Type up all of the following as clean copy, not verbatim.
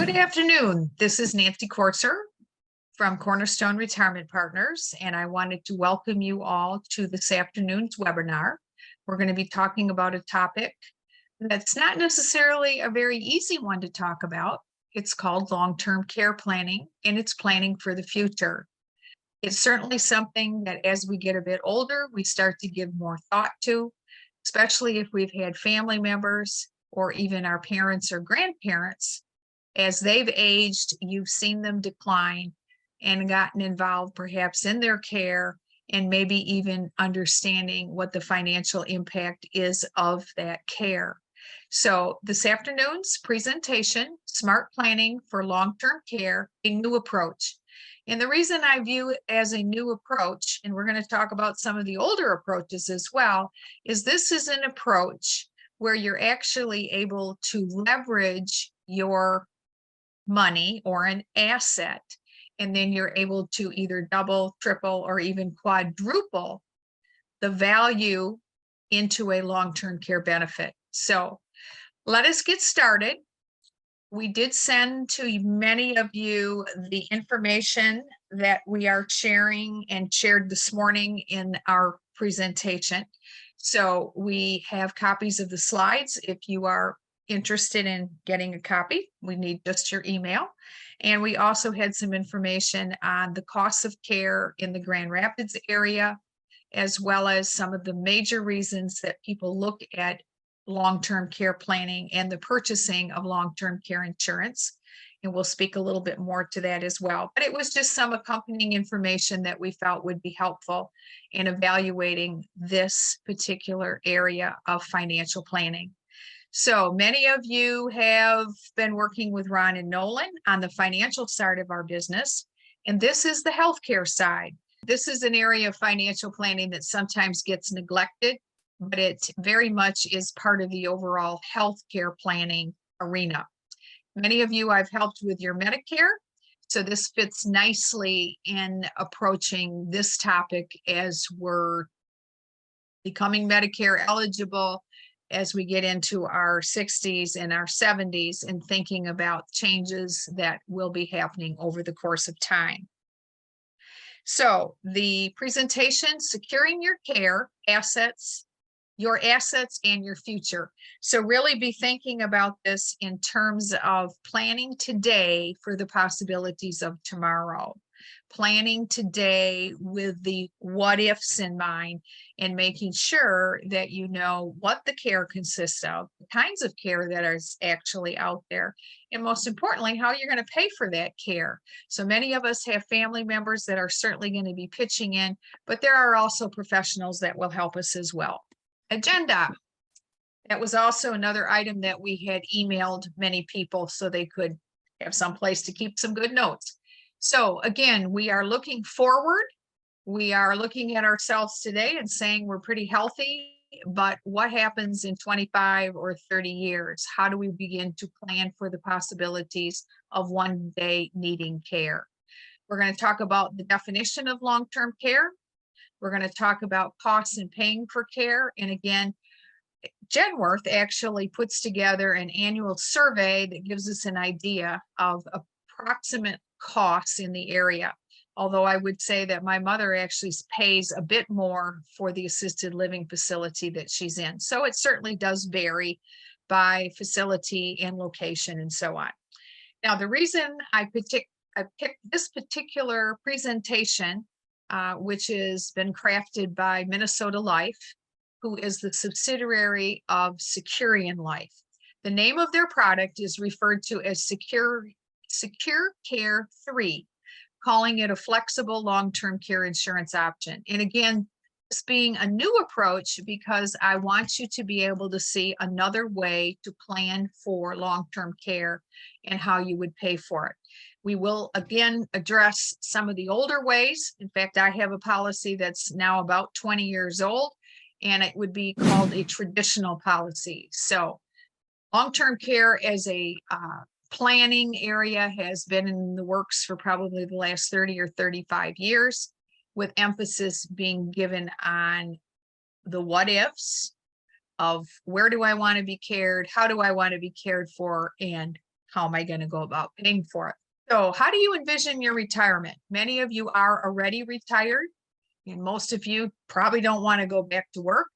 Good afternoon. This is Nancy Kortzer from Cornerstone Retirement Partners, and I wanted to welcome you all to this afternoon's webinar. We're going to be talking about a topic that's not necessarily a very easy one to talk about. It's called long-term care planning, and it's planning for the future. It's certainly something that as we get a bit older, we start to give more thought to, especially if we've had family members or even our parents or grandparents. As they've aged, you've seen them decline and gotten involved perhaps in their care and maybe even understanding what the financial impact is of that care. So this afternoon's presentation, Smart Planning for Long-Term Care, a New Approach. And the reason I view it as a new approach, and we're going to talk about some of the older approaches as well, is this is an approach where you're actually able to leverage your money or an asset, and then you're able to either double, triple, or even quadruple the value into a long-term care benefit. So let us get started. We did send to many of you the information that we are sharing and shared this morning in our presentation. So we have copies of the slides. If you are interested in getting a copy, we need just your email. And we also had some information on the costs of care in the Grand Rapids area, as well as some of the major reasons that people look at long-term care planning and the purchasing of long-term care insurance. And we'll speak a little bit more to that as well. But it was just some accompanying information that we felt would be helpful in evaluating this particular area of financial planning. So many of you have been working with Ron and Nolan on the financial side of our business, and this is the healthcare side. This is an area of financial planning that sometimes gets neglected, but it very much is part of the overall healthcare planning arena. Many of you I've helped with your Medicare, so this fits nicely in approaching this topic as we're becoming Medicare eligible, as we get into our 60s and our 70s and thinking about changes that will be happening over the course of time. So the presentation, Securing Your Care, Your Assets and Your Future. So really be thinking about this in terms of planning today for the possibilities of tomorrow. Planning today with the what ifs in mind and making sure that you know what the care consists of, the kinds of care that is actually out there, and most importantly, how you're going to pay for that care. So many of us have family members that are certainly going to be pitching in, but there are also professionals that will help us as well. Agenda. That was also another item that we had emailed many people so they could have some place to keep some good notes. So again, we are looking forward. We are looking at ourselves today and saying we're pretty healthy, but what happens in 25 or 30 years? How do we begin to plan for the possibilities of one day needing care? We're going to talk about the definition of long-term care. We're going to talk about costs and paying for care. And again, Genworth actually puts together an annual survey that gives us an idea of approximate costs in the area. Although I would say that my mother actually pays a bit more for the assisted living facility that she's in. So it certainly does vary by facility and location and so on. Now, the reason I picked this particular presentation, which has been crafted by Minnesota Life, who is the subsidiary of Securian Life. The name of their product is referred to as Secure Care 3, calling it a flexible long-term care insurance option. And again, this being a new approach because I want you to be able to see another way to plan for long-term care and how you would pay for it. We will again address some of the older ways. In fact, I have a policy that's now about 20 years old, and it would be called a traditional policy. So long-term care as a planning area has been in the works for probably the last 30 or 35 years, with emphasis being given on the what ifs of where do I want to be cared, how do I want to be cared for, and how am I going to go about paying for it? So how do you envision your retirement? Many of you are already retired, and most of you probably don't want to go back to work.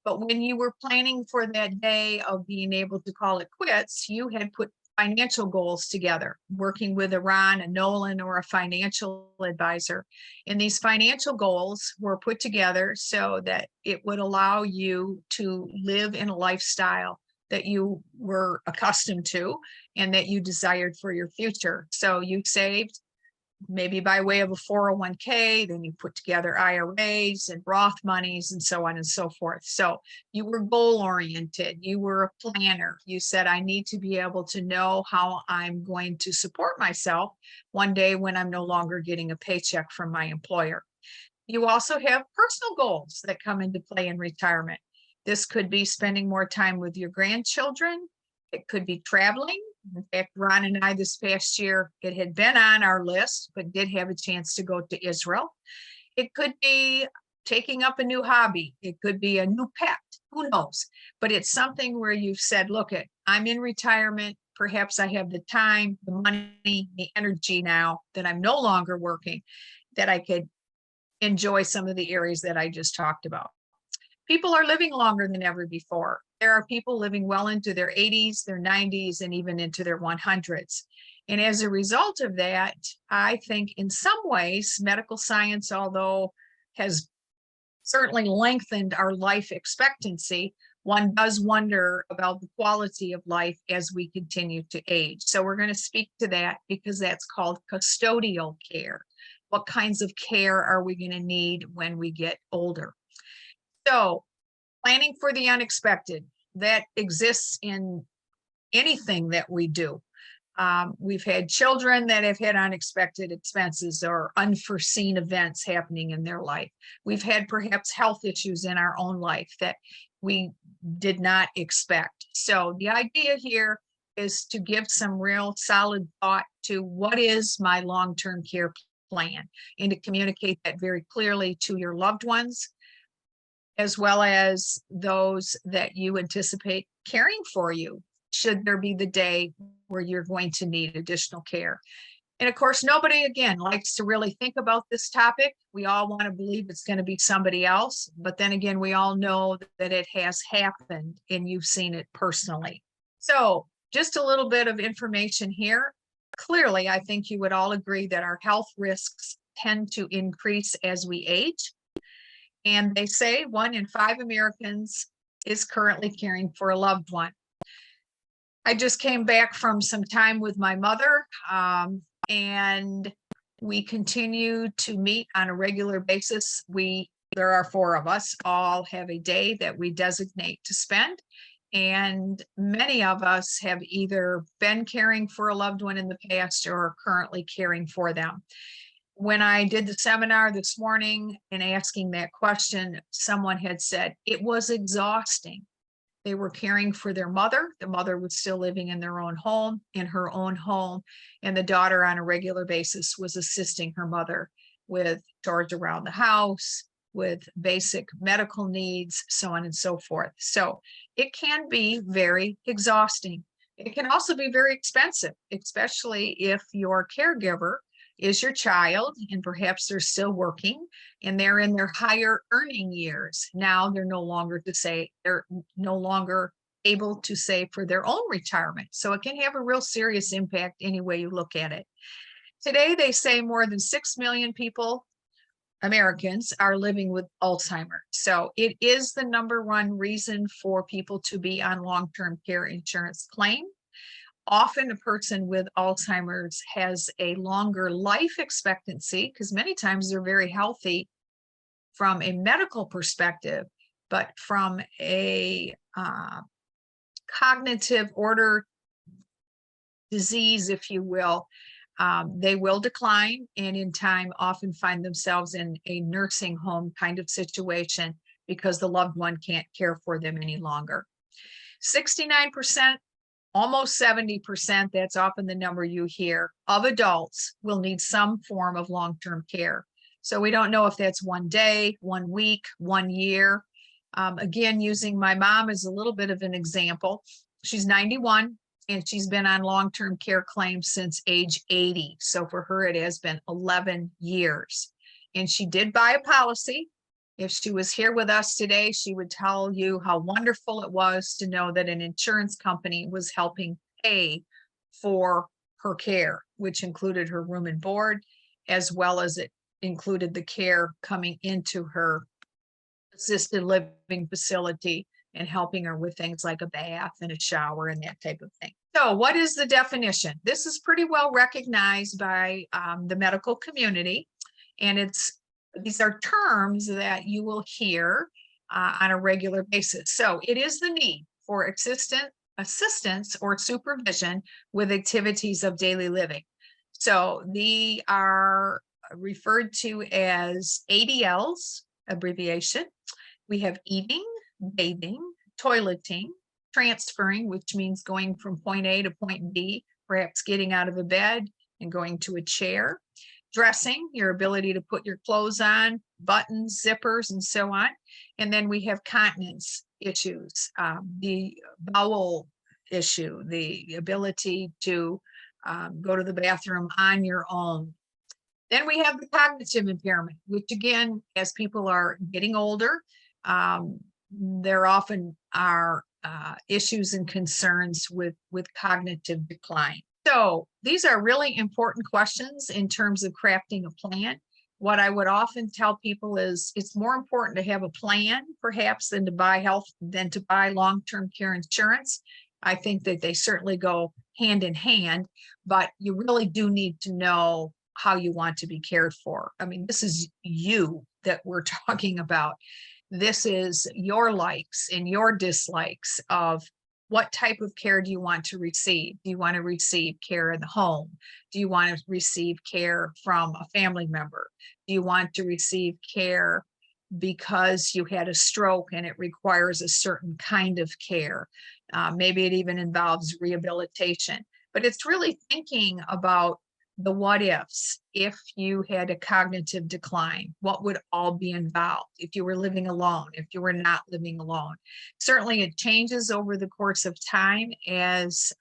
But when you were planning for that day of being able to call it quits, you had put financial goals together, working with a Ron, a Nolan, or a financial advisor. And these financial goals were put together so that it would allow you to live in a lifestyle that you were accustomed to and that you desired for your future. So you saved maybe by way of a 401k, then you put together IRAs and Roth monies and so on and so forth. So you were goal oriented, you were a planner. You said, I need to be able to know how I'm going to support myself one day when I'm no longer getting a paycheck from my employer. You also have personal goals that come into play in retirement. This could be spending more time with your grandchildren. It could be traveling. In fact, Ron and I this past year, it had been on our list, but did have a chance to go to Israel. It could be taking up a new hobby. It could be a new pet. Who knows? But it's something where you've said, look, I'm in retirement. Perhaps I have the time, the money, the energy now that I'm no longer working, that I could enjoy some of the areas that I just talked about. People are living longer than ever before. There are people living well into their 80s, their 90s, and even into their 100s. And as a result of that, I think in some ways, medical science, although has certainly lengthened our life expectancy, one does wonder about the quality of life as we continue to age. So we're going to speak to that because that's called custodial care. What kinds of care are we going to need when we get older? So planning for the unexpected, that exists in anything that we do. We've had children that have had unexpected expenses or unforeseen events happening in their life. We've had perhaps health issues in our own life that we did not expect. So the idea here is to give some real solid thought to what is my long-term care plan and to communicate that very clearly to your loved ones, as well as those that you anticipate caring for you, should there be the day where you're going to need additional care. And of course, nobody, again, likes to really think about this topic. We all want to believe it's going to be somebody else. But then again, we all know that it has happened and you've seen it personally. So just a little bit of information here. Clearly, I think you would all agree that our health risks tend to increase as we age. And they say 1 in 5 Americans is currently caring for a loved one. I just came back from some time with my mother, and we continue to meet on a regular basis. There are 4 of us, all have a day that we designate to spend. And many of us have either been caring for a loved one in the past or are currently caring for them. When I did the seminar this morning and asking that question, someone had said it was exhausting. They were caring for their mother. The mother was still living in her own home, and the daughter on a regular basis was assisting her mother with chores around the house, with basic medical needs, so on and so forth. So it can be very exhausting. It can also be very expensive, especially if your caregiver is your child and perhaps they're still working and they're in their higher earning years. Now they're no longer able to save for their own retirement. So it can have a real serious impact any way you look at it. Today, they say more than 6 million people, Americans, are living with Alzheimer's. So it is the #1 reason for people to be on long-term care insurance claim. Often a person with Alzheimer's has a longer life expectancy because many times they're very healthy from a medical perspective, but from a cognitive order disease, if you will, they will decline and in time often find themselves in a nursing home kind of situation because the loved one can't care for them any longer. 69%, almost 70%, that's often the number you hear, of adults will need some form of long-term care. So we don't know if that's 1 day, 1 week, 1 year. Again, using my mom as a little bit of an example, she's 91. and she's been on long-term care claims since age 80. So for her, it has been 11 years. And she did buy a policy. If she was here with us today, she would tell you how wonderful it was to know that an insurance company was helping pay for her care, which included her room and board, as well as it included the care coming into her assisted living facility and helping her with things like a bath and a shower and that type of thing. So what is the definition? This is pretty well recognized by the medical community, and these are terms that you will hear on a regular basis. So it is the need for assistance or supervision with activities of daily living. So they are referred to as ADLs, abbreviation. We have eating, bathing, toileting, transferring, which means going from point A to point B, perhaps getting out of a bed and going to a chair. Dressing, your ability to put your clothes on, buttons, zippers, and so on. And then we have continence issues, the bowel issue, the ability to go to the bathroom on your own. Then we have the cognitive impairment, which again, as people are getting older, there often are issues and concerns with cognitive decline. So these are really important questions in terms of crafting a plan. What I would often tell people is it's more important to have a plan, perhaps, than to buy long-term care insurance. I think that they certainly go hand in hand, but you really do need to know how you want to be cared for. I mean, this is you that we're talking about. This is your likes and your dislikes of what type of care do you want to receive? Do you want to receive care in the home? Do you want to receive care from a family member? Do you want to receive care because you had a stroke and it requires a certain kind of care? Maybe it even involves rehabilitation, but it's really thinking about the what ifs. If you had a cognitive decline, what would all be involved? If you were living alone, if you were not living alone. Certainly it changes over the course of time as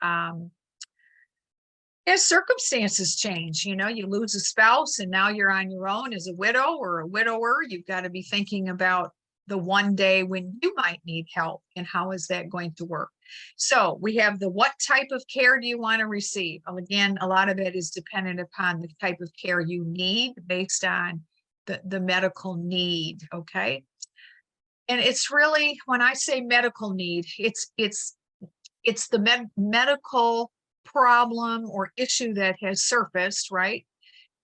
circumstances change. You know, you lose a spouse and now you're on your own as a widow or a widower. You've got to be thinking about the one day when you might need help and how is that going to work. So we have the what type of care do you want to receive? Well, again, a lot of it is dependent upon the type of care you need based on the medical need, okay? And it's really, when I say medical need, it's the medical problem or issue that has surfaced, right?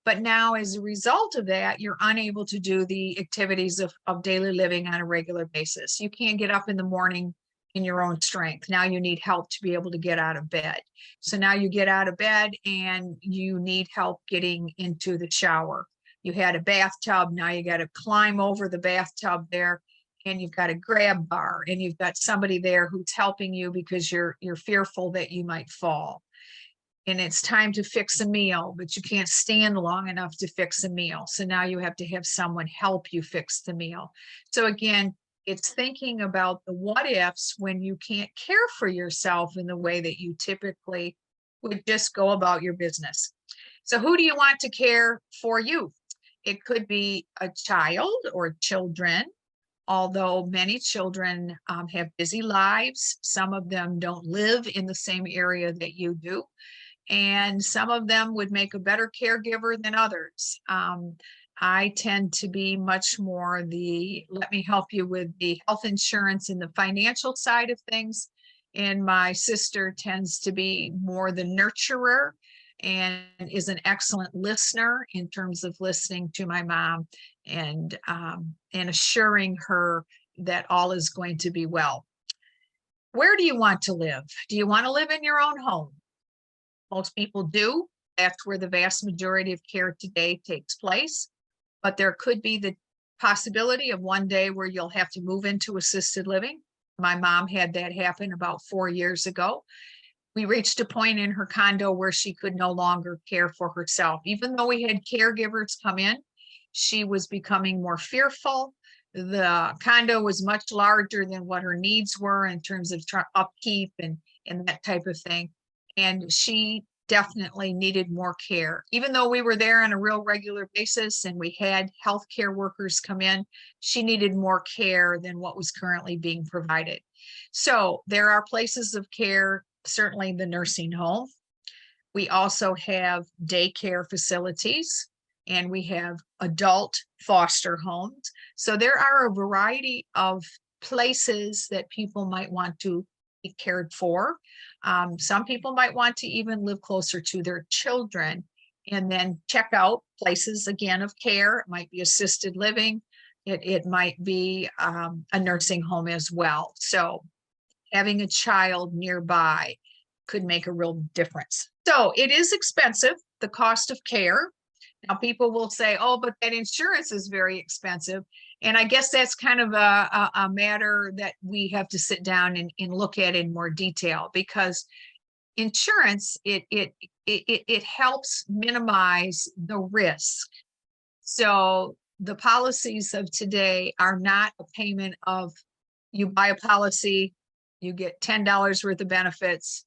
But now as a result of that, you're unable to do the activities of daily living on a regular basis. You can't get up in the morning in your own strength. Now you need help to be able to get out of bed. So now you get out of bed and you need help getting into the shower. You had a bathtub, now you got to climb over the bathtub there, and you've got a grab bar, and you've got somebody there who's helping you because you're fearful that you might fall. And it's time to fix a meal, but you can't stand long enough to fix a meal. So now you have to have someone help you fix the meal. So again, it's thinking about the what ifs when you can't care for yourself in the way that you typically would just go about your business. So who do you want to care for you? It could be a child or children, although many children have busy lives. Some of them don't live in the same area that you do. And some of them would make a better caregiver than others. I tend to be much more let me help you with the health insurance and the financial side of things. And my sister tends to be more the nurturer and is an excellent listener in terms of listening to my mom and assuring her that all is going to be well. Where do you want to live? Do you want to live in your own home? Most people do. That's where the vast majority of care today takes place. But there could be the possibility of one day where you'll have to move into assisted living. My mom had that happen about 4 years ago. We reached a point in her condo where she could no longer care for herself. Even though we had caregivers come in, she was becoming more fearful. The condo was much larger than what her needs were in terms of upkeep and that type of thing. and she definitely needed more care. Even though we were there on a real regular basis and we had healthcare workers come in, she needed more care than what was currently being provided. So there are places of care, certainly the nursing home. We also have daycare facilities, and we have adult foster homes. So there are a variety of places that people might want to be cared for. Some people might want to even live closer to their children and then check out places again of care. It might be assisted living. It might be a nursing home as well. So having a child nearby could make a real difference. So it is expensive, the cost of care. Now people will say, oh, but that insurance is very expensive. And I guess that's kind of a matter that we have to sit down and look at in more detail, because insurance, it helps minimize the risk. So the policies of today are not a payment of, you buy a policy, you get $10 worth of benefits,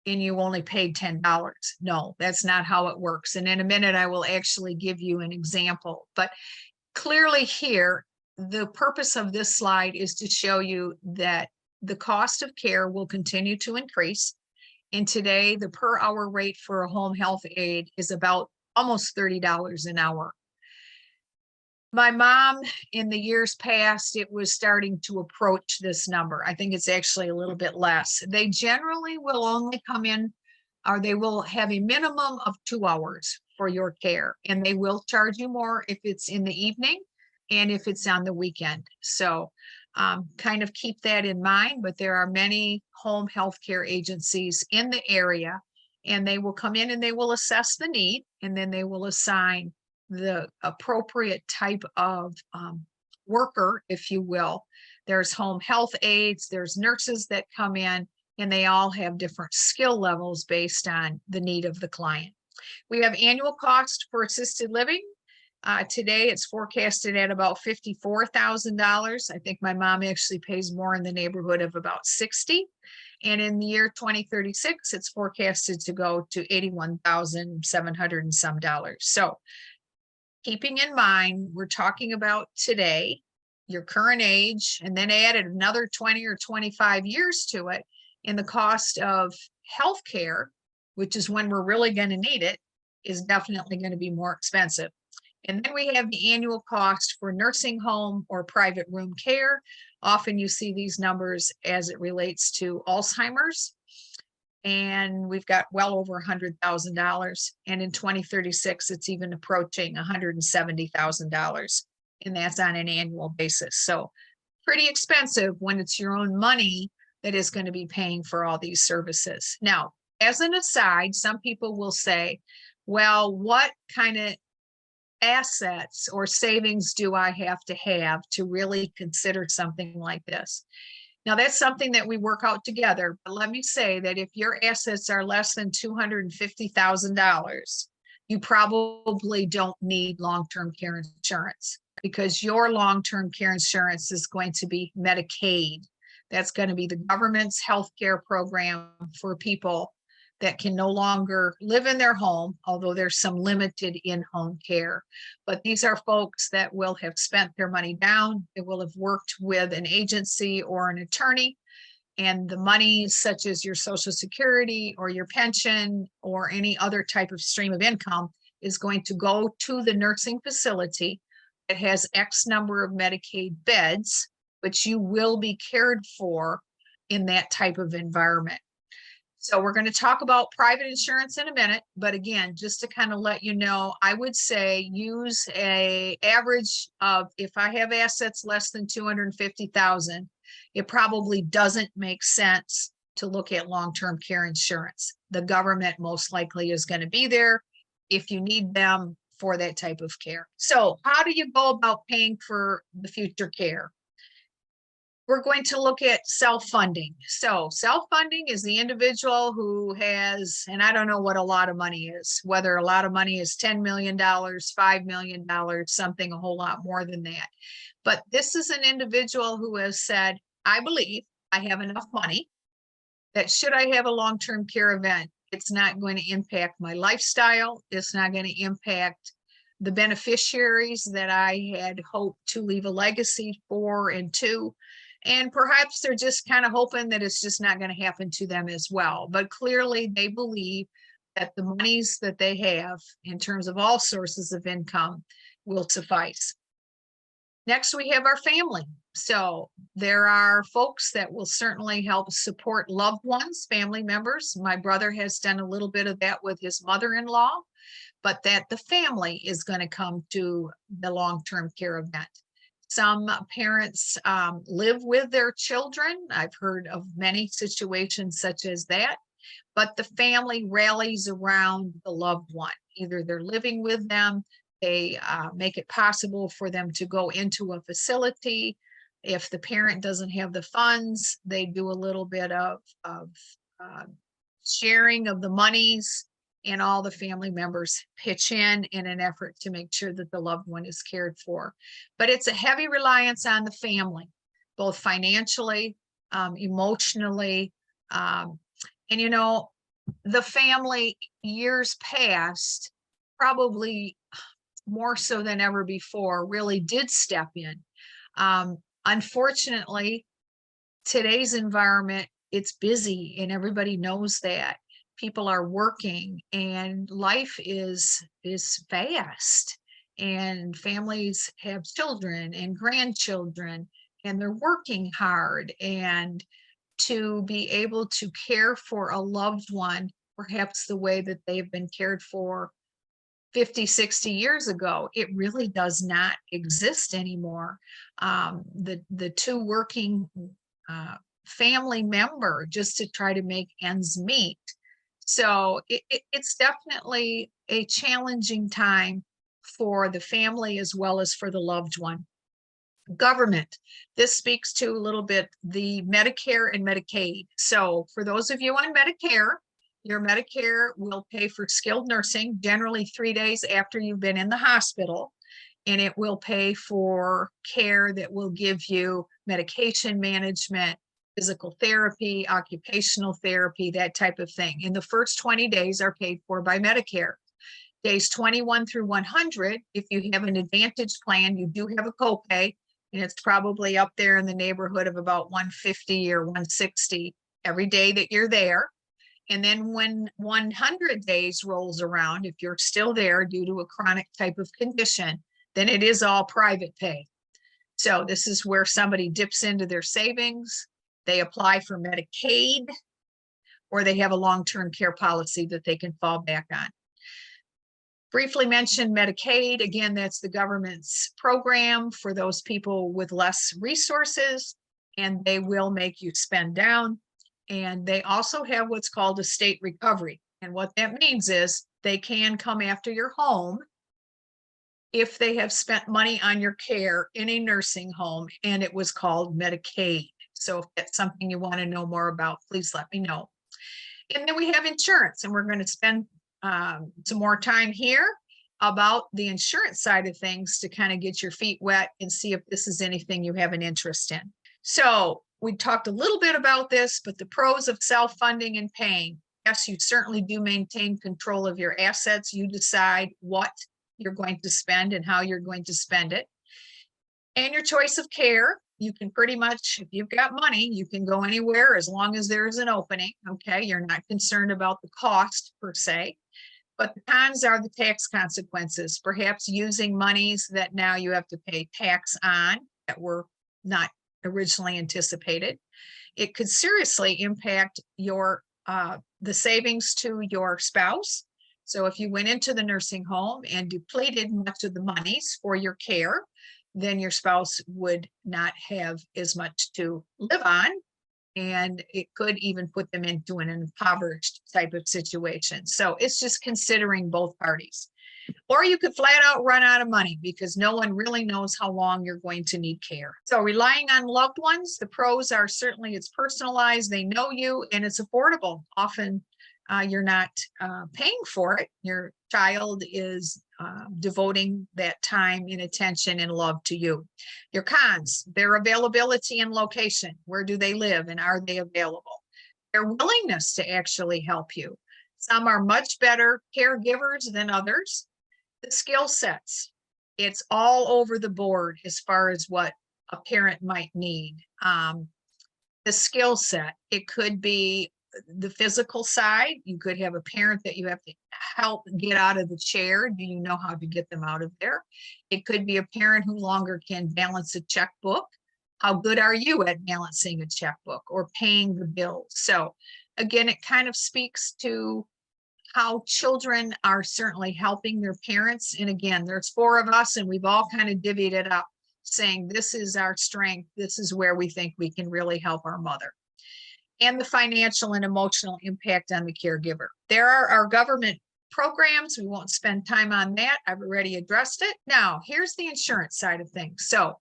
and you only paid $10. No, that's not how it works. And in a minute, I will actually give you an example. But clearly here, the purpose of this slide is to show you that the cost of care will continue to increase. And today, the per hour rate for a home health aide is about almost $30 an hour. My mom, in the years past, it was starting to approach this number. I think it's actually a little bit less. They generally will only come in, or they will have a minimum of 2 hours for your care, and they will charge you more if it's in the evening and if it's on the weekend. So kind of keep that in mind, but there are many home health care agencies in the area, and they will come in and they will assess the need, and then they will assign the appropriate type of worker, if you will. There's home health aides, there's nurses that come in, and they all have different skill levels based on the need of the client. We have annual cost for assisted living. Today it's forecasted at about $54,000. I think my mom actually pays more, in the neighborhood of about 60. And in the year 2036, it's forecasted to go to $81,700 and some dollars. So keeping in mind, we're talking about today, your current age, and then added another 20 or 25 years to it, and the cost of healthcare, which is when we're really going to need it, is definitely going to be more expensive. And then we have the annual cost for nursing home or private room care. Often you see these numbers as it relates to Alzheimer's. And we've got well over $100,000. And in 2036, it's even approaching $170,000. And that's on an annual basis. So pretty expensive when it's your own money that is going to be paying for all these services. Now, as an aside, some people will say, well, what kind of assets or savings do I have to really consider something like this? Now, that's something that we work out together. But let me say that if your assets are less than $250,000, you probably don't need long-term care insurance, because your long-term care insurance is going to be Medicaid. That's going to be the government's health care program for people that can no longer live in their home, although there's some limited in-home care. But these are folks that will have spent their money down. They will have worked with an agency or an attorney, and the money, such as your Social Security or your pension or any other type of stream of income, is going to go to the nursing facility that has X number of Medicaid beds, which you will be cared for in that type of environment. So we're going to talk about private insurance in a minute, but again, just to kind of let you know, I would say use a average of, if I have assets less than 250,000, it probably doesn't make sense to look at long-term care insurance. The government most likely is going to be there if you need them for that type of care. So how do you go about paying for the future care? We're going to look at self-funding. So self-funding is the individual who has, and I don't know what a lot of money is, whether a lot of money is $10 million, $5 million, something a whole lot more than that. But this is an individual who has said, I believe I have enough money that should I have a long-term care event, it's not going to impact my lifestyle. It's not going to impact the beneficiaries that I had hoped to leave a legacy for and to. And perhaps they're just kind of hoping that it's just not going to happen to them as well. But clearly they believe that the monies that they have in terms of all sources of income will suffice. Next, we have our family. So there are folks that will certainly help support loved ones, family members. My brother has done a little bit of that with his mother-in-law, but that the family is going to come to the long-term care event. Some parents live with their children. I've heard of many situations such as that, but the family rallies around the loved one. Either they're living with them, they make it possible for them to go into a facility. If the parent doesn't have the funds, they do a little bit of sharing of the monies, and all the family members pitch in an effort to make sure that the loved one is cared for. But it's a heavy reliance on the family, both financially, emotionally, and you know, the family years past, probably more so than ever before, really did step in. Unfortunately, today's environment, it's busy and everybody knows that. People are working and life is fast, and families have children and grandchildren, and they're working hard. And to be able to care for a loved one, perhaps the way that they've been cared for 50, 60 years ago, it really does not exist anymore. The two working family member just to try to make ends meet. So it's definitely a challenging time for the family as well as for the loved one. Government. This speaks to a little bit the Medicare and Medicaid. So for those of you on Medicare, your Medicare will pay for skilled nursing, generally 3 days after you've been in the hospital, and it will pay for care that will give you medication management, physical therapy, occupational therapy, that type of thing. And the first 20 days are paid for by Medicare. Days 21 through 100, if you have an Advantage plan, you do have a copay, and it's probably up there in the neighborhood of about $150 or $160 every day that you're there. And then when 100 days rolls around, if you're still there due to a chronic type of condition, then it is all private pay. So this is where somebody dips into their savings, they apply for Medicaid, or they have a long-term care policy that they can fall back on. Briefly mentioned Medicaid. Again, that's the government's program for those people with less resources, and they will make you spend down. And they also have what's called a state recovery. And what that means is they can come after your home if they have spent money on your care in a nursing home and it was called Medicaid. So if that's something you want to know more about, please let me know. And then we have insurance, and we're going to spend some more time here about the insurance side of things to kind of get your feet wet and see if this is anything you have an interest in. So we talked a little bit about this, but the pros of self-funding and paying. Yes, you certainly do maintain control of your assets. You decide what you're going to spend and how you're going to spend it. And your choice of care. You can pretty much, if you've got money, you can go anywhere as long as there's an opening. Okay, you're not concerned about the cost per se. But the cons are the tax consequences, perhaps using monies that now you have to pay tax on that were not originally anticipated. It could seriously impact your the savings to your spouse. So if you went into the nursing home and depleted much of the monies for your care, then your spouse would not have as much to live on. And it could even put them into an impoverished type of situation. So it's just considering both parties. Or you could flat out run out of money because no one really knows how long you're going to need care. So relying on loved ones, the pros are certainly it's personalized, they know you, and it's affordable. Often you're not paying for it. Your child is devoting that time and attention and love to you. Your cons, their availability and location. Where do they live and are they available? their willingness to actually help you. Some are much better caregivers than others. The skill sets, it's all over the board as far as what a parent might need. The skill set, it could be the physical side. You could have a parent that you have to help get out of the chair. Do you know how to get them out of there? It could be a parent who longer can balance a checkbook. How good are you at balancing a checkbook or paying the bills? So again, it kind of speaks to how children are certainly helping their parents. And again, there's 4 of us and we've all kind of divvied it up, saying this is our strength. This is where we think we can really help our mother. And the financial and emotional impact on the caregiver. There are our government programs. We won't spend time on that. I've already addressed it. Now, here's the insurance side of things. So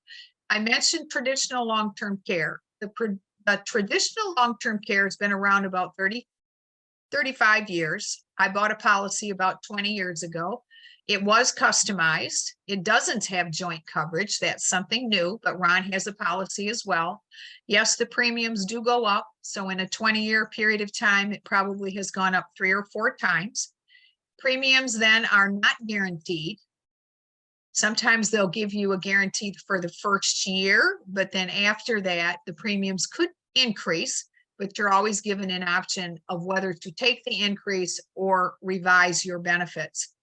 I mentioned traditional long-term care. The traditional long-term care has been around about 35 years. I bought a policy about 20 years ago. It was customized. It doesn't have joint coverage. That's something new, but Ron has a policy as well. Yes, the premiums do go up. So in a 20-year period of time, it probably has gone up 3 or 4 times. Premiums then are not guaranteed. Sometimes they'll give you a guarantee for the first year, but then after that, the premiums could increase, but you're always given an option of whether to take the increase or revise your benefits.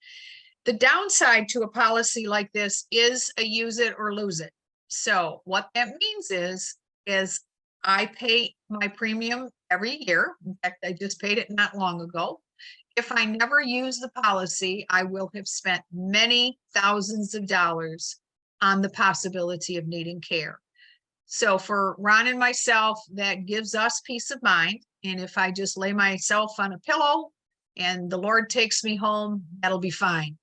The downside to a policy like this is a use it or lose it. So what that means is I pay my premium every year. In fact, I just paid it not long ago. If I never use the policy, I will have spent many thousands of dollars on the possibility of needing care. So for Ron and myself, that gives us peace of mind. And if I just lay myself on a pillow and the Lord takes me home, that'll be fine.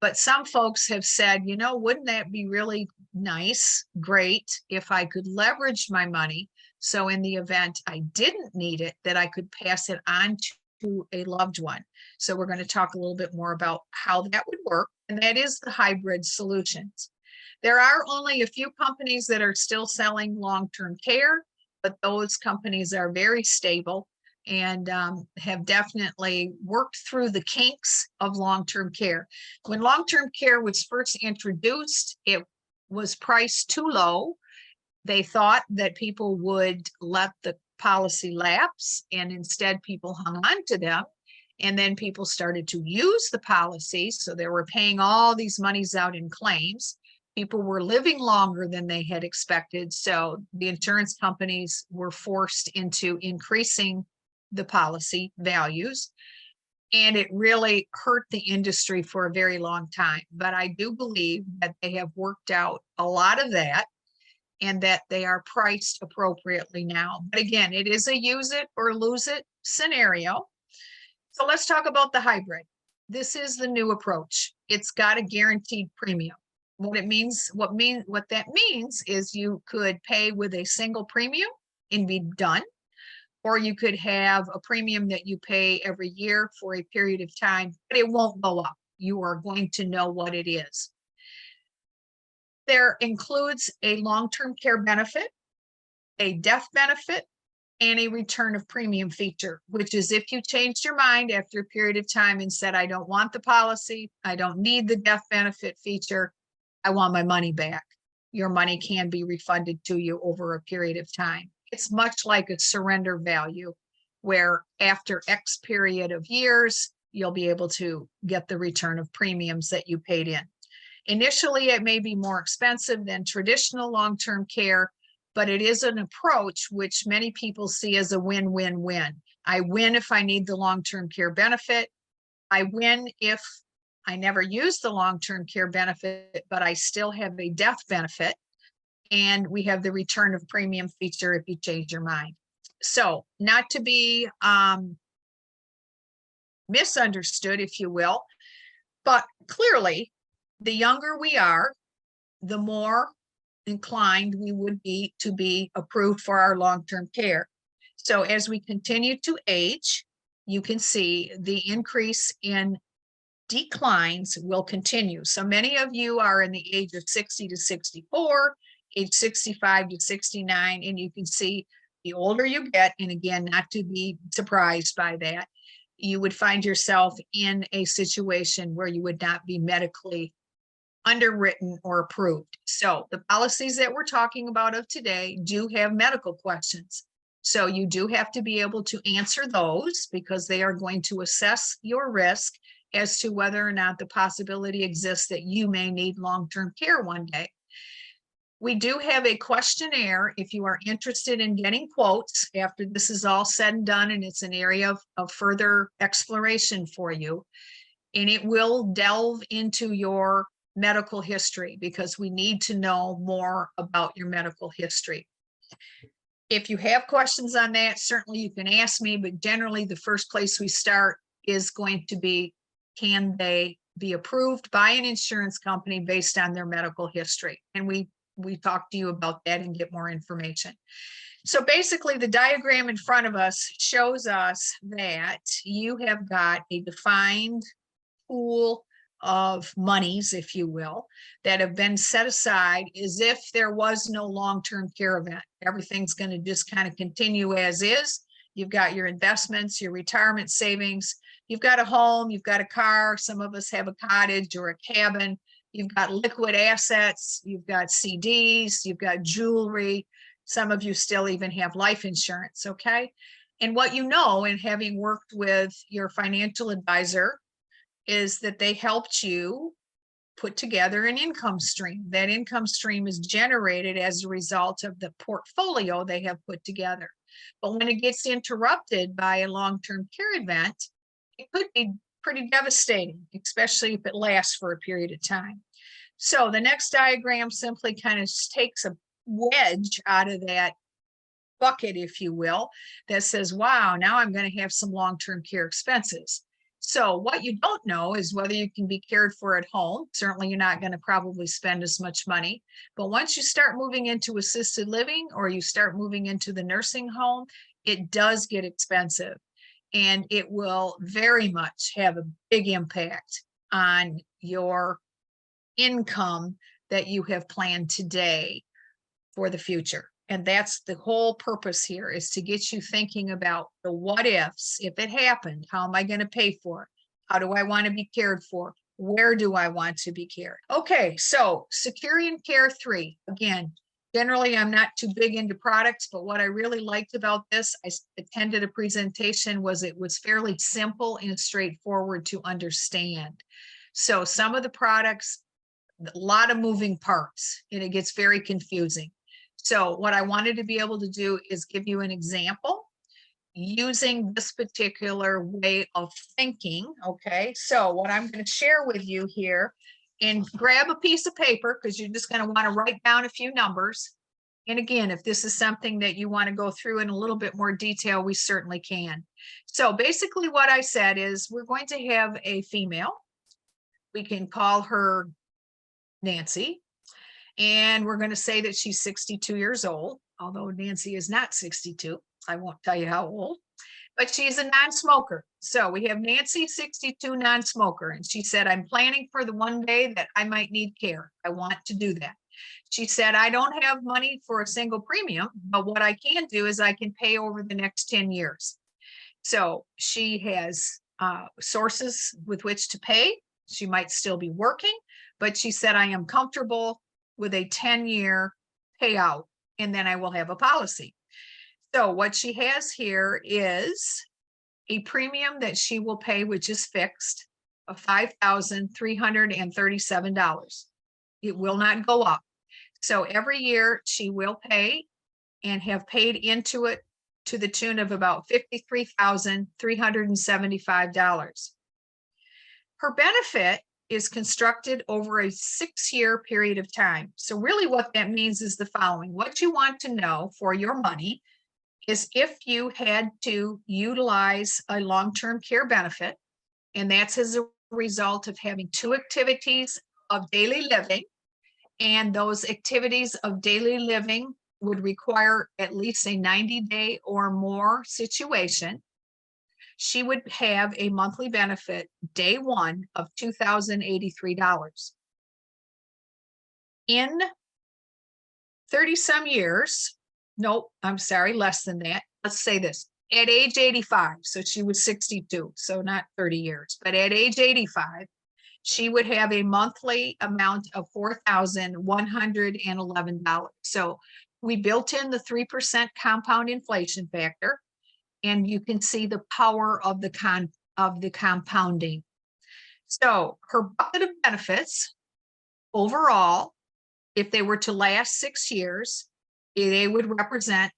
But some folks have said, you know, wouldn't that be really nice, great, if I could leverage my money so in the event I didn't need it, that I could pass it on to a loved one. So we're going to talk a little bit more about how that would work, and that is the hybrid solutions. There are only a few companies that are still selling long-term care, but those companies are very stable and have definitely worked through the kinks of long-term care. When long-term care was first introduced, it was priced too low. They thought that people would let the policy lapse, and instead people hung on to them. And then people started to use the policy. So they were paying all these monies out in claims. People were living longer than they had expected. So the insurance companies were forced into increasing the policy values, and it really hurt the industry for a very long time. But I do believe that they have worked out a lot of that and that they are priced appropriately now. But again, it is a use it or lose it scenario. So let's talk about the hybrid. This is the new approach. It's got a guaranteed premium. What that means is you could pay with a single premium and be done. Or you could have a premium that you pay every year for a period of time, but it won't go up. You are going to know what it is. There includes a long-term care benefit, a death benefit, and a return of premium feature, which is if you changed your mind after a period of time and said, I don't want the policy, I don't need the death benefit feature, I want my money back. Your money can be refunded to you over a period of time. It's much like a surrender value, where after X period of years, you'll be able to get the return of premiums that you paid in. Initially, it may be more expensive than traditional long-term care, but it is an approach which many people see as a win-win-win. I win if I need the long-term care benefit. I win if I never use the long-term care benefit, but I still have a death benefit. And we have the return of premium feature if you change your mind. So not to be misunderstood, if you will, but clearly the younger we are, the more inclined we would be to be approved for our long-term care. So as we continue to age, you can see the increase in declines will continue. So many of you are in the age of 60 to 64, age 65 to 69, and you can see The older you get, and again, not to be surprised by that, you would find yourself in a situation where you would not be medically underwritten or approved. So the policies that we're talking about of today do have medical questions. So you do have to be able to answer those because they are going to assess your risk as to whether or not the possibility exists that you may need long-term care one day. We do have a questionnaire if you are interested in getting quotes after this is all said and done, and it's an area of further exploration for you. And it will delve into your medical history because we need to know more about your medical history. If you have questions on that, certainly you can ask me, but generally the first place we start is going to be, can they be approved by an insurance company based on their medical history? And we talk to you about that and get more information. So basically the diagram in front of us shows us that you have got a defined pool of monies, if you will, that have been set aside as if there was no long-term care event. Everything's going to just kind of continue as is. You've got your investments, your retirement savings, you've got a home, you've got a car. Some of us have a cottage or a cabin. You've got liquid assets, you've got CDs, you've got jewelry. Some of you still even have life insurance, okay? And what you know, in having worked with your financial advisor, is that they helped you put together an income stream. That income stream is generated as a result of the portfolio they have put together. But when it gets interrupted by a long-term care event, it could be pretty devastating, especially if it lasts for a period of time. So the next diagram simply kind of takes a wedge out of that bucket, if you will, that says, wow, now I'm going to have some long-term care expenses. So what you don't know is whether you can be cared for at home. Certainly you're not going to probably spend as much money, but once you start moving into assisted living or you start moving into the nursing home, it does get expensive. And it will very much have a big impact on your income that you have planned today for the future. And that's the whole purpose here, is to get you thinking about the what ifs. If it happened, how am I going to pay for it? How do I want to be cared for? Where do I want to be cared? Okay, so Securian Care 3, again, generally, I'm not too big into products, but what I really liked about this, I attended a presentation, was it was fairly simple and straightforward to understand. So some of the products, a lot of moving parts, and it gets very confusing. So what I wanted to be able to do is give you an example using this particular way of thinking, okay? So what I'm going to share with you here, and grab a piece of paper because you're just going to want to write down a few numbers. And again, if this is something that you want to go through in a little bit more detail, we certainly can. So basically what I said is we're going to have a female. We can call her Nancy. And we're going to say that she's 62 years old, although Nancy is not 62. I won't tell you how old, but she's a non-smoker. So we have Nancy, 62, non-smoker. And she said, I'm planning for the one day that I might need care. I want to do that. She said, I don't have money for a single premium, but what I can do is I can pay over the next 10 years. So she has sources with which to pay. She might still be working, but she said, I am comfortable with a 10-year payout, and then I will have a policy. So what she has here is a premium that she will pay, which is fixed, of $5,337. It will not go up. So every year she will pay and have paid into it to the tune of about $53,375. Her benefit is constructed over a 6-year period of time. So really what that means is the following. What you want to know for your money is if you had to utilize a long-term care benefit, and that's as a result of having 2 activities of daily living, and those activities of daily living would require at least a 90-day or more situation, she would have a monthly benefit day one of $2,083. In 30 some years, Nope, I'm sorry, less than that. Let's say this. At age 85, so she was 62, so not 30 years, but at age 85, she would have a monthly amount of $4,111. So we built in the 3% compound inflation factor, and you can see the power of the compounding. So her bucket of benefits overall, if they were to last 6 years, they would represent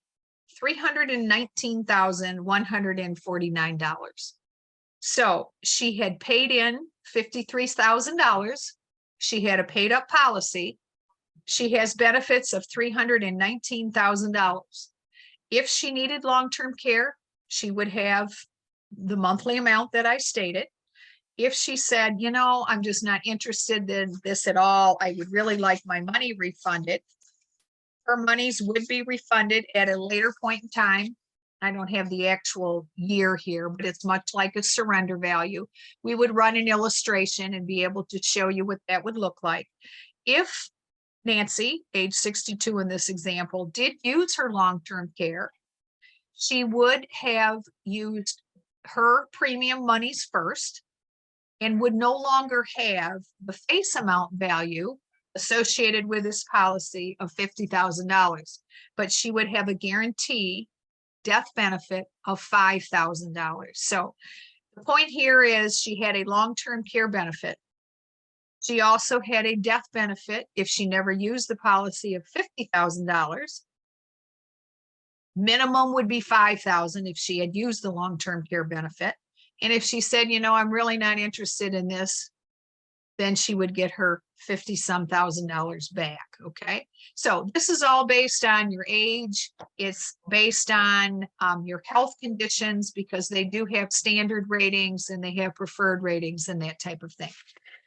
$319,149. So she had paid in $53,000. She had a paid up policy. She has benefits of $319,000. If she needed long-term care, she would have the monthly amount that I stated. If she said, I'm just not interested in this at all, I would really like my money refunded, her monies would be refunded at a later point in time. I don't have the actual year here, but it's much like a surrender value. We would run an illustration and be able to show you what that would look like. If Nancy, age 62 in this example, did use her long-term care, she would have used her premium monies first and would no longer have the face amount value associated with this policy of $50,000, but she would have a guarantee death benefit of $5,000. So the point here is she had a long-term care benefit. She also had a death benefit if she never used the policy of $50,000. Minimum would be $5,000 if she had used the long-term care benefit. And if she said, I'm really not interested in this, then she would get her $50-some thousand back. Okay. So this is all based on your age. It's based on your health conditions, because they do have standard ratings and they have preferred ratings and that type of thing.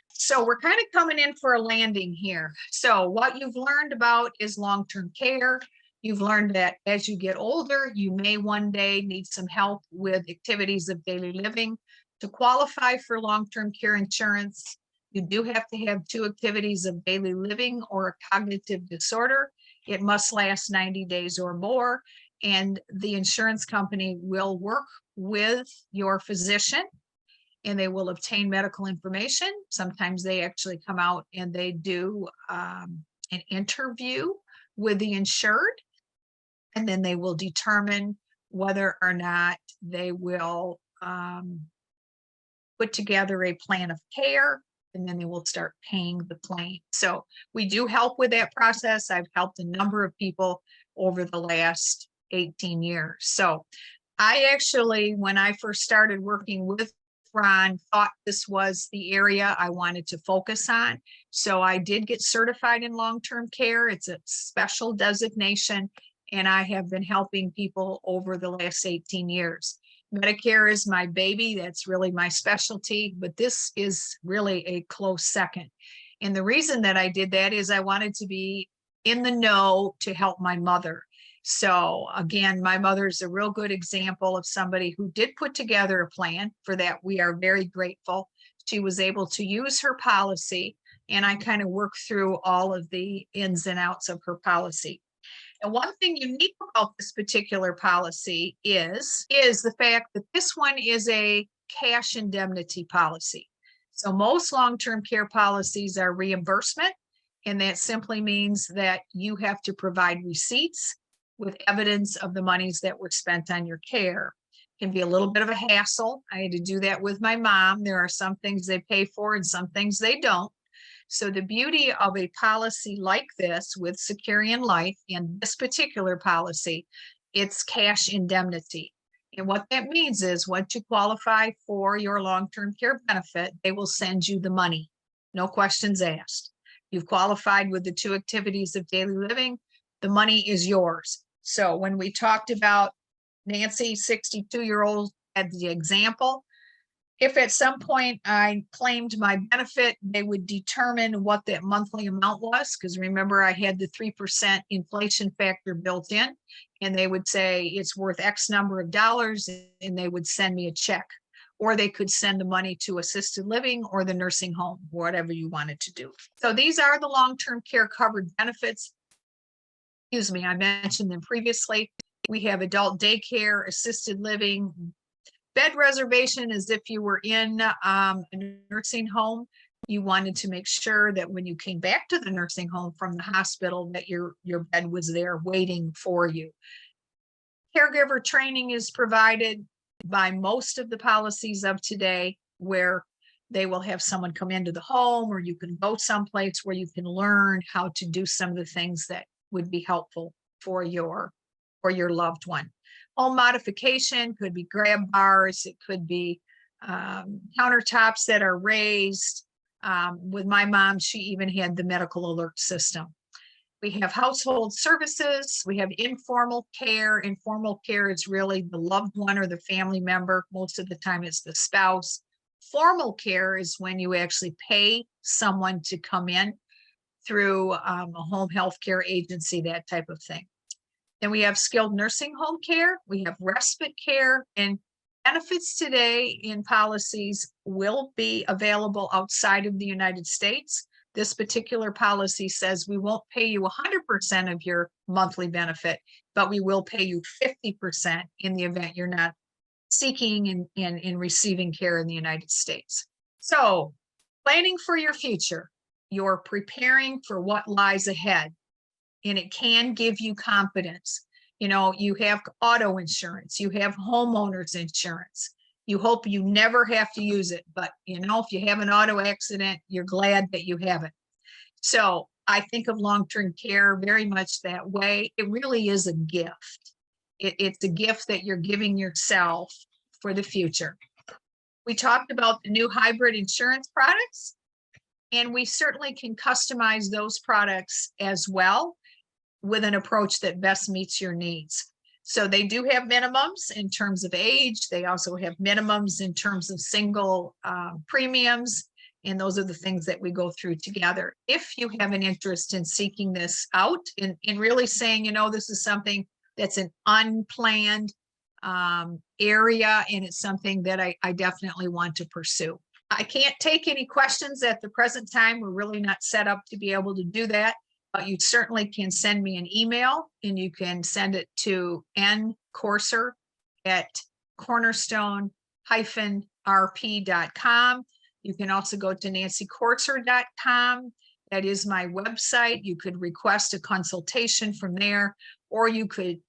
So we're kind of coming in for a landing here. So what you've learned about is long-term care. You've learned that as you get older, you may one day need some help with activities of daily living. To qualify for long-term care insurance, you do have to have 2 activities of daily living or a cognitive disorder. It must last 90 days or more, and the insurance company will work with your physician and they will obtain medical information. Sometimes they actually come out and they do an interview with the insured, and then they will determine whether or not they will put together a plan of care, and then they will start paying the claim. So we do help with that process. I've helped a number of people over the last 18 years. So I actually, when I first started working with Ron, thought this was the area I wanted to focus on. So I did get certified in long-term care. It's a special designation, and I have been helping people over the last 18 years. Medicare is my baby. That's really my specialty, but this is really a close second. And the reason that I did that is I wanted to be in the know to help my mother. So again, my mother is a real good example of somebody who did put together a plan. For that, we are very grateful. She was able to use her policy, and I kind of worked through all of the ins and outs of her policy. And one thing unique about this particular policy is the fact that this one is a cash indemnity policy. So most long-term care policies are reimbursement, and that simply means that you have to provide receipts with evidence of the monies that were spent on your care. It can be a little bit of a hassle. I had to do that with my mom. There are some things they pay for and some things they don't. So the beauty of a policy like this with Securian Life, in this particular policy, it's cash indemnity. And what that means is once you qualify for your long-term care benefit, they will send you the money. No questions asked. You've qualified with the 2 activities of daily living, the money is yours. So when we talked about Nancy, 62-year-old, as the example, if at some point I claimed my benefit, they would determine what that monthly amount was, because remember, I had the 3% inflation factor built in, and they would say it's worth X number of dollars, and they would send me a check, or they could send the money to assisted living or the nursing home, whatever you wanted to do. So these are the long-term care covered benefits. excuse me, I mentioned them previously. We have adult daycare, assisted living, bed reservation as if you were in a nursing home. You wanted to make sure that when you came back to the nursing home from the hospital that your bed was there waiting for you. Caregiver training is provided by most of the policies of today, where they will have someone come into the home, or you can go someplace where you can learn how to do some of the things that would be helpful for your loved one. Home modification could be grab bars, it could be countertops that are raised. With my mom, she even had the medical alert system. We have household services, we have informal care. Informal care is really the loved one or the family member. Most of the time it's the spouse. Formal care is when you actually pay someone to come in through a home health care agency, that type of thing. Then we have skilled nursing home care, we have respite care, and benefits today in policies will be available outside of the United States. This particular policy says we won't pay you 100% of your monthly benefit, but we will pay you 50% in the event you're not seeking and receiving care in the United States. So, planning for your future, you're preparing for what lies ahead, and it can give you confidence. You know, you have auto insurance, you have homeowners insurance. You hope you never have to use it, but you know, if you have an auto accident, you're glad that you have it. So I think of long-term care very much that way. It really is a gift. It's a gift that you're giving yourself for the future. We talked about the new hybrid insurance products, and we certainly can customize those products as well with an approach that best meets your needs. So they do have minimums in terms of age. They also have minimums in terms of single premiums. And those are the things that we go through together. If you have an interest in seeking this out and really saying, you know, this is something that's an unplanned area, and it's something that I definitely want to pursue. I can't take any questions at the present time. We're really not set up to be able to do that. But you certainly can send me an email, and you can send it to ncorser@cornerstone-rp.com. You can also go to nancycorser.com. That is my website. You could request a consultation from there, or you could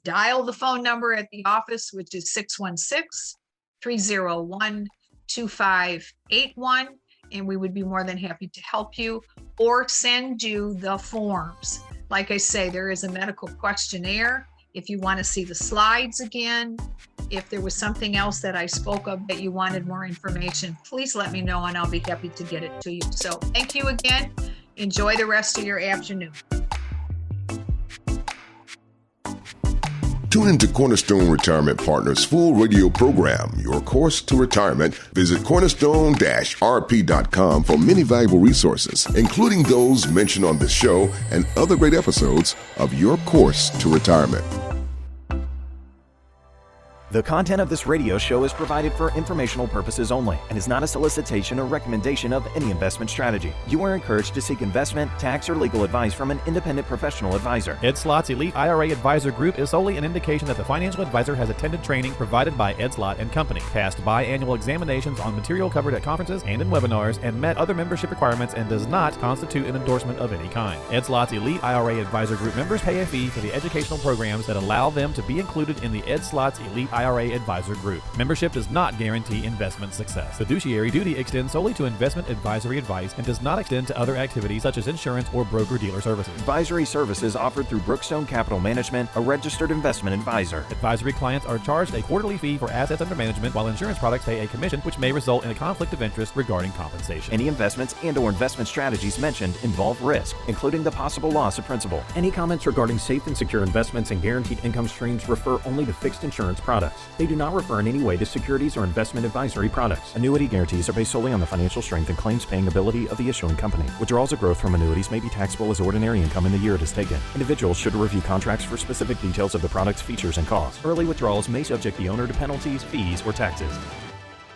dial the phone number at the office, which is 616-301-2581. And we would be more than happy to help you or send you the forms. Like I say, there is a medical questionnaire. If you want to see the slides again, if there was something else that I spoke of that you wanted more information, please let me know and I'll be happy to get it to you. So thank you again. Enjoy the rest of your afternoon. Tune into Cornerstone Retirement Partners' full radio program, Your Course to Retirement. Visit cornerstone-rp.com for many valuable resources, including those mentioned on this show and other great episodes of Your Course to Retirement. The content of this radio show is provided for informational purposes only and is not a solicitation or recommendation of any investment strategy. You are encouraged to seek investment, tax, or legal advice from an independent professional advisor. Ed Slott's Elite IRA Advisor Group is solely an indication that the financial advisor has attended training provided by Ed Slott and Company, passed biannual examinations on material covered at conferences and in webinars, and met other membership requirements, and does not constitute an endorsement of any kind. Ed Slott's Elite IRA Advisor Group members pay a fee for the educational programs that allow them to be included in the Ed Slott's Elite IRA Advisor Group. Membership does not guarantee investment success. Fiduciary duty extends solely to investment advisory advice and does not extend to other activities such as insurance or broker-dealer services. Advisory services offered through Brookstone Capital Management, a registered investment advisor. Advisory clients are charged a quarterly fee for assets under management, while insurance products pay a commission, which may result in a conflict of interest regarding compensation. Any investments and/or investment strategies mentioned involve risk, including the possible loss of principal. Any comments regarding safe and secure investments and guaranteed income streams refer only to fixed insurance products. They do not refer in any way to securities or investment advisory products. Annuity guarantees are based solely on the financial strength and claims-paying ability of the issuing company. Withdrawals of growth from annuities may be taxable as ordinary income in the year it is taken. Individuals should review contracts for specific details of the product's features and costs. Early withdrawals may subject the owner to penalties, fees, or taxes.